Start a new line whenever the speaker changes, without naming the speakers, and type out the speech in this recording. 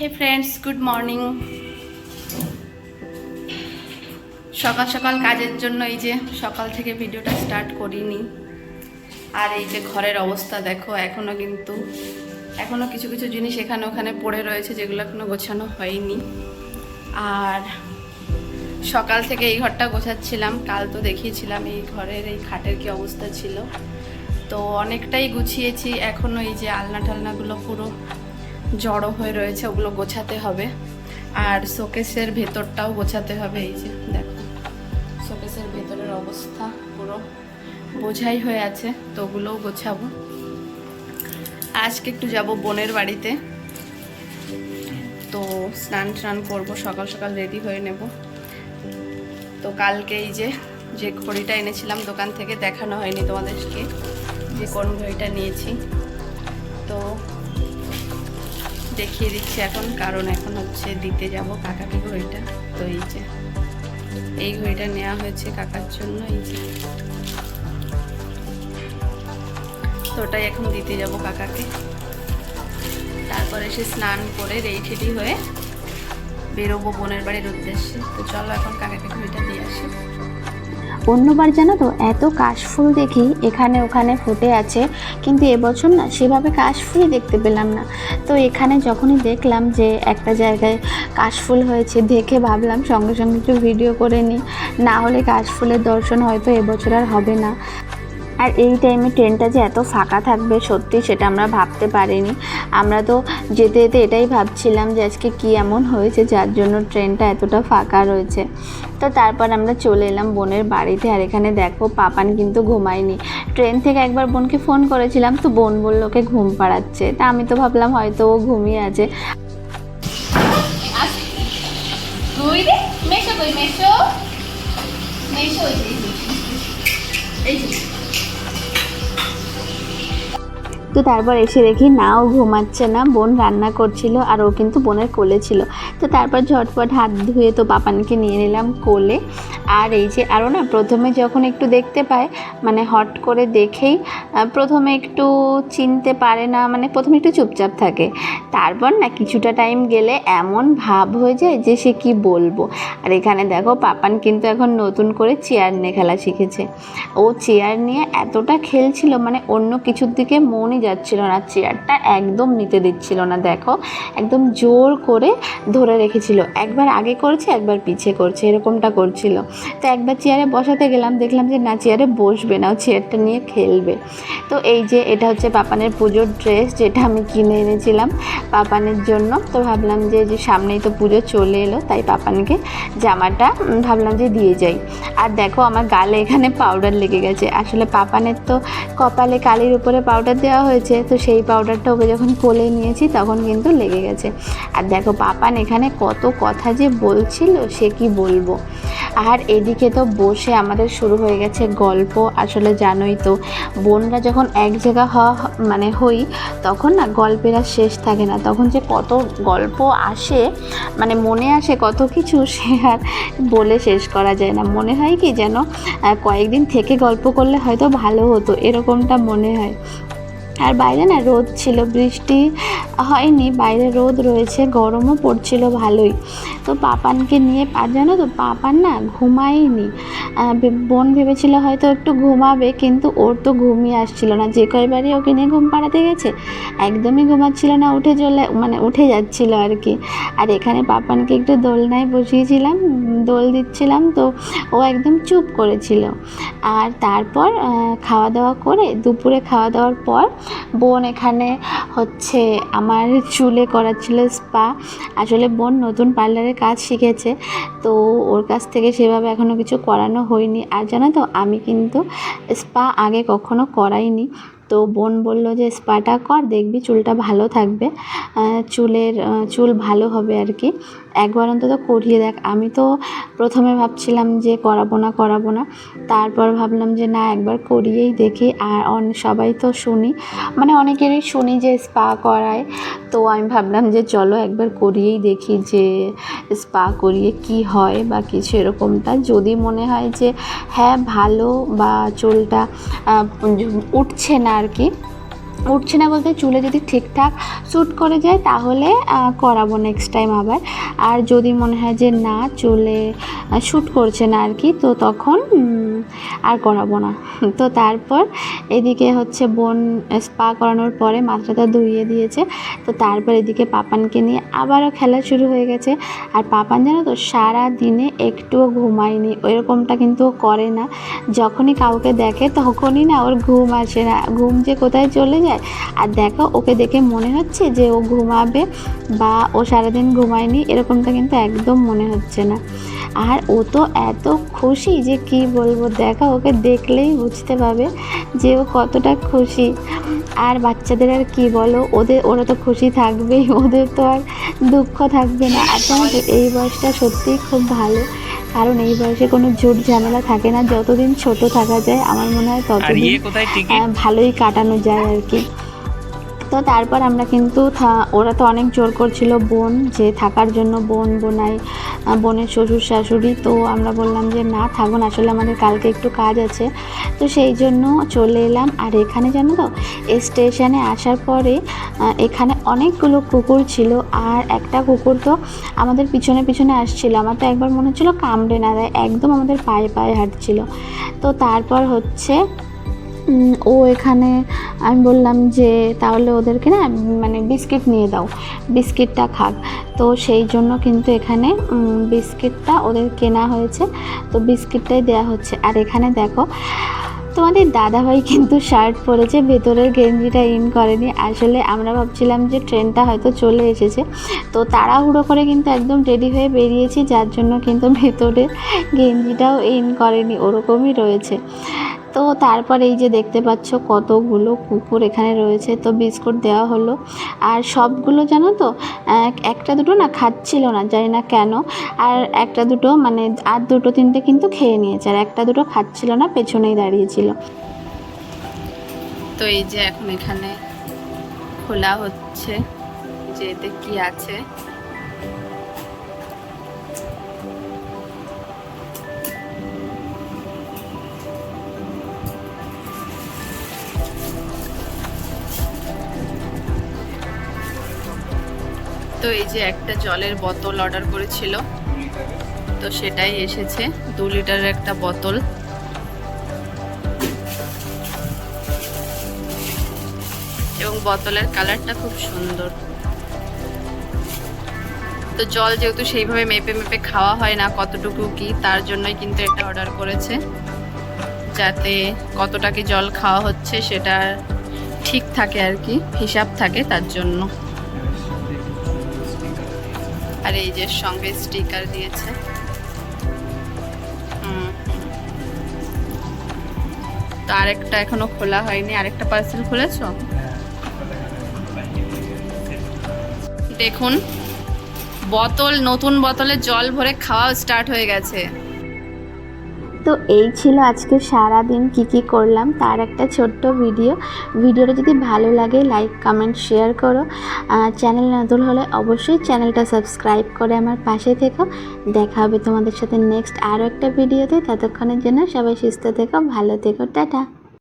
হে friends, good morning. সকাল সকাল কাজের জন্য এই যে সকাল থেকে ভিডিওটা স্টার্ট করিনি। আর এই যে ঘরের অবস্থা দেখো, এখনো কিছু কিছু জিনিস এখানে ওখানে পড়ে রয়েছে যেগুলো এখনো গোছানো হয়নি। আর সকাল থেকে এই ঘরটা গোছাচ্ছিলাম। কাল তো দেখিয়েছিলাম এই ঘরের এই খাটের কি অবস্থা ছিল, তো অনেকটাই গুছিয়েছি। এখনো এই যে আলনা টালনাগুলো পুরো জড়ো হয়ে রয়েছে, ওগুলো গোছাতে হবে। আর শোকেসের ভেতরটাও গোছাতে হবে। এই যে দেখো, শোকেসের ভেতরের অবস্থা পুরো বোঝাই হয়ে আছে, তো ওগুলোও গোছাবো। আজকে একটু যাব বোনের বাড়িতে, তো স্নান করবো, সকাল সকাল রেডি হয়ে নেব। তো কালকে এই যে ঘড়িটা এনেছিলাম দোকান থেকে, দেখানো হয়নি তোমাদেরকে যে কোন ঘড়িটা নিয়েছি, তো দেখিয়ে দিচ্ছি এখন। কারণ এখন হচ্ছে দিতে যাব কাকাকে ঘড়িটা। তো এই ঘড়িটা নেওয়া হয়েছে কাকার জন্য। তো ওটাই এখন দিতে যাব কাকাকে। তারপরে এসে স্নান করে রেডি হয়ে বেরোবো বোনের বাড়ির উদ্দেশ্যে। তো চলো এখন কাকাকে ঘড়িটা দিয়ে আসি।
অন্যবার জানো তো এত কাশফুল দেখি এখানে ওখানে ফুটে আছে, কিন্তু এবছর না সেভাবে কাশফুলই দেখতে পেলাম না। তো এখানে যখনই দেখলাম যে একটা জায়গায় কাশফুল হয়েছে, দেখে ভাবলাম সঙ্গে সঙ্গে একটু ভিডিও করে নিই, না হলে কাশফুলের দর্শন হয়তো এবছর আর হবে না। আর এই টাইমে ট্রেনটা যে এত ফাঁকা থাকবে সত্যি সেটা আমরা ভাবতে পারিনি। আমরা তো যেতে যেতে এটাই ভাবছিলাম যে আজকে কী এমন হয়েছে যার জন্য ট্রেনটা এতটা ফাঁকা রয়েছে। তো তারপর আমরা চলে এলাম বোনের বাড়িতে। আর এখানে দেখো পাপান কিন্তু ঘুমায়নি। ট্রেন থেকে একবার বোনকে ফোন করেছিলাম, তো বোন বলল ওকে ঘুম পাড়াচ্ছে। তা আমি তো ভাবলাম হয়তো ও ঘুমিয়ে আছে। তো তারপর এসে দেখি না ও ঘুমাচ্ছে না, বোন রান্না করছিল আর ও কিন্তু বোনের কোলে ছিল। তো তারপর ঝটপট হাত ধুয়ে তো পাপানকে নিয়ে নিলাম কোলে। আর এই যে আরও না প্রথমে যখন একটু দেখতে পায়, মানে হট করে দেখেই প্রথমে একটু চিনতে পারে না, মানে প্রথমে একটু চুপচাপ থাকে। তারপর না কিছুটা টাইম গেলে এমন ভাব হয়ে যায় যে সে কি বলবো। আর এখানে দেখো পাপান কিন্তু এখন নতুন করে চেয়ার নিয়ে খেলা শিখেছে। ও চেয়ার নিয়ে এতটা খেলছিল, মানে অন্য কিছুর দিকে মনই যাচ্ছিল না, চেয়ারটা একদম নিতে দিচ্ছিল না। দেখো একদম জোর করে ধরে রেখেছিল, একবার আগে করছে একবার পিছিয়ে করছে, এরকমটা করছিল। তো একবার চেয়ারে বসাতে গেলাম, দেখলাম যে না চেয়ারে বসবে না, ও চেয়ারটা নিয়ে খেলবে। তো এই যে এটা হচ্ছে পাপানের পুজোর ড্রেস, যেটা আমি কিনে এনেছিলাম পাপানের জন্য। তো ভাবলাম যে সামনেই তো পুজো চলে এলো, তাই পাপানকে জামাটা ভাবলাম যে দিয়ে যাই। আর দেখো আমার গালে এখানে পাউডার লেগে গেছে। আসলে পাপানের তো কপালে কালির উপরে পাউডার দেওয়া হয়েছে, তো সেই পাউডারটা ওকে যখন কোলে নিয়েছি তখন কিন্তু লেগে গেছে। আর দেখো পাপান এখানে কত কথা যে বলছিল সে কি বলবো। আর এদিকে তো বসে আমাদের শুরু হয়ে গেছে গল্প। আসলে জানোই তো বোনরা যখন এক জায়গা হই তখন না গল্পের আর শেষ থাকে না। তখন যে কত গল্প আসে, মানে মনে আসে কত কিছু, সে আর বলে শেষ করা যায় না। মনে হয় কি যেন কয়েকদিন থেকে গল্প করলে হয়তো ভালো হতো, এরকমটা মনে হয়। আর বাইরে না রোদ ছিল, বৃষ্টি হয়নি, বাইরে রোদ রয়েছে, গরমও পড়ছিল ভালোই। তো পাপানকে নিয়ে, আর জানো তো পাপান না ঘুমায়নি। বোন ভেবেছিল হয়তো একটু ঘুমাবে, কিন্তু ওর তো ঘুমিয়ে আসছিল না। যে কয়বারই ওকে নিয়ে ঘুম পাড়াতে গেছে একদমই ঘুমাচ্ছিল না, উঠে যাচ্ছিল আর কি। আর এখানে পাপানকে একটু দোলনায় বসিয়েছিলাম, দোল দিচ্ছিলাম, তো ও একদম চুপ করেছিল। আর তারপর খাওয়া দাওয়া করে, দুপুরে খাওয়া দাওয়ার পর বোন এখানে হচ্ছে আমার চুলে করাচ্ছিল স্পা। আসলে বোন নতুন পার্লারে কাজ শিখেছে, তো ওর কাছ থেকে সেভাবে এখনও কিছু করানো হয়নি। আর জানো তো আমি কিন্তু স্পা আগে কখনো করাইনি। তো বোন বলল যে স্পাটা কর, দেখবি চুলটা ভালো থাকবে, চুল ভালো হবে আর কি, একবার অন্তত করিয়ে দেখ। আমি তো প্রথমে ভাবছিলাম যে করাবো না, তারপর ভাবলাম যে না একবার করিয়েই দেখি। আর সবাই তো শুনি, মানে অনেকেরই শুনি যে স্পা করায়, তো আমি ভাবলাম যে চলো একবার করিয়েই দেখি যে স্পা করিয়ে কি হয় বা কিছু এরকমটা। যদি মনে হয় যে হ্যাঁ ভালো বা চুলটা উঠছে না আর কি, উঠছে না বলতে চুলে যদি ঠিকঠাক শ্যুট করে যায় তাহলে করাবো নেক্সট টাইম আবার। আর যদি মনে হয় যে না চুলে শ্যুট করছে না আর কি, তো তখন আর করাবো না। তো তারপর এদিকে হচ্ছে বোন স্পা করানোর পরে মাথাটা ধুইয়ে দিয়েছে। তো তারপর এদিকে পাপানকে নিয়ে আবারও খেলা শুরু হয়ে গেছে। আর পাপান জানো তো সারা দিনে একটুও ঘুমায়নি, ওইরকমটা কিন্তু ও করে না। যখনই কাউকে দেখে তখনই না ওর ঘুম আসে না, ঘুম যে কোথায় চলে যায়। আর দেখো ওকে দেখে মনে হচ্ছে যে ও ঘুমাবে বা ও সারাদিন ঘুমায়নি, এরকমটা কিন্তু একদম মনে হচ্ছে না। আর ও তো এত খুশি যে কি বলবো, দেখো ওকে দেখলেই বুঝতে পারবে যে ও কতটা খুশি। আর বাচ্চাদের আর কি বলো, ওরা তো খুশি থাকবেই, ওদের তো আর দুঃখ থাকবে না। আর জানো তো এই বয়সটা সত্যিই খুব ভালো, কারণ এই বয়সে কোনো ঝুট ঝামেলা থাকে না। যতদিন ছোট থাকা যায় আমার মনে হয় ততদিন ভালোই কাটানো যায় আর কি। তো তারপর আমরা কিন্তু ওরা তো অনেক জোর করছিল বোন যে থাকার জন্য, বোনাই বোনের শ্বশুর শাশুড়ি। তো আমরা বললাম যে না থাকবো না, আসলে আমাদের কালকে একটু কাজ আছে। তো সেই জন্য চলে এলাম। আর এখানে জানো তো স্টেশনে আসার পরে এখানে অনেকগুলো কুকুর ছিল, আর একটা কুকুর তো আমাদের পিছনে পিছনে আসছিল। আমার তো একবার মনে হচ্ছিলো কামড়ে না দেয়, একদম আমাদের পায়ে পায়ে হাঁটছিল। তো তারপর হচ্ছে ও এখানে আমি বললাম যে তাহলে ওদেরকে না মানে বিস্কিট নিয়ে দাও, বিস্কিটটা খাক। তো সেই জন্য কিন্তু এখানে বিস্কিটটা ওদের কেনা হয়েছে, তো বিস্কিটটাই দেওয়া হচ্ছে। আর এখানে দেখো তোমাদের দাদাভাই কিন্তু শার্ট পরেছে, ভেতরের গেঞ্জিটা ইন করেনি। আসলে আমরা ভাবছিলাম যে ট্রেনটা হয়তো চলে এসেছে, তো তাড়াহুড়ো করে কিন্তু একদম রেডি হয়ে বেরিয়েছি, যার জন্য কিন্তু ভেতরের গেঞ্জিটাও ইন করেনি, ওরকমই রয়েছে। তো তারপর এই যে দেখতে পাচ্ছ কতগুলো কুকুর এখানে রয়েছে, তো বিস্কুট দেওয়া হলো। আর সবগুলো জানো তো একটা দুটো না খাচ্ছিল না, জানি না কেন। আর একটা দুটো মানে আর দুটো তিনটে কিন্তু খেয়ে নিয়েছে, আর একটা দুটো খাচ্ছিল না, পেছনেই দাঁড়িয়েছিল।
তো এই যে এখন এখানে খোলা হচ্ছে যে এতে কি আছে। তো এই যে একটা জলের বোতল অর্ডার করেছিল, তো সেটাই এসেছে, 2 লিটারের একটা বোতল। এবং বোতলের কালারটা খুব সুন্দর। তো জল যেহেতু সেইভাবে মেপে মেপে খাওয়া হয় না কতটুকু কি, তার জন্যই কিন্তু এটা অর্ডার করেছে, যাতে কতটা কি জল খাওয়া হচ্ছে সেটা ঠিক থাকে আর কি, হিসাব থাকে তার জন্য। আর এই যে সঙ্গে স্টিকার দিয়েছে। তো আরেকটা এখনো খোলা হয়নি, আরেকটা পার্সেল খুলেছো? দেখুন বোতল, নতুন বোতলে জল ভরে খাওয়া স্টার্ট হয়ে গেছে।
তো এই ছিল আজকে সারা দিন কী করলাম তার একটা ছোট্ট ভিডিওটা যদি ভালো লাগে লাইক কমেন্ট শেয়ার করো। চ্যানেল নতুন হলে অবশ্যই চ্যানেলটা সাবস্ক্রাইব করে আমার পাশে থেকো। দেখা হবে তোমাদের সাথে নেক্সট আরও একটা ভিডিওতে। ততক্ষণের জন্য সবাই সুস্থ থেকো, ভালো থেকো, টাটা।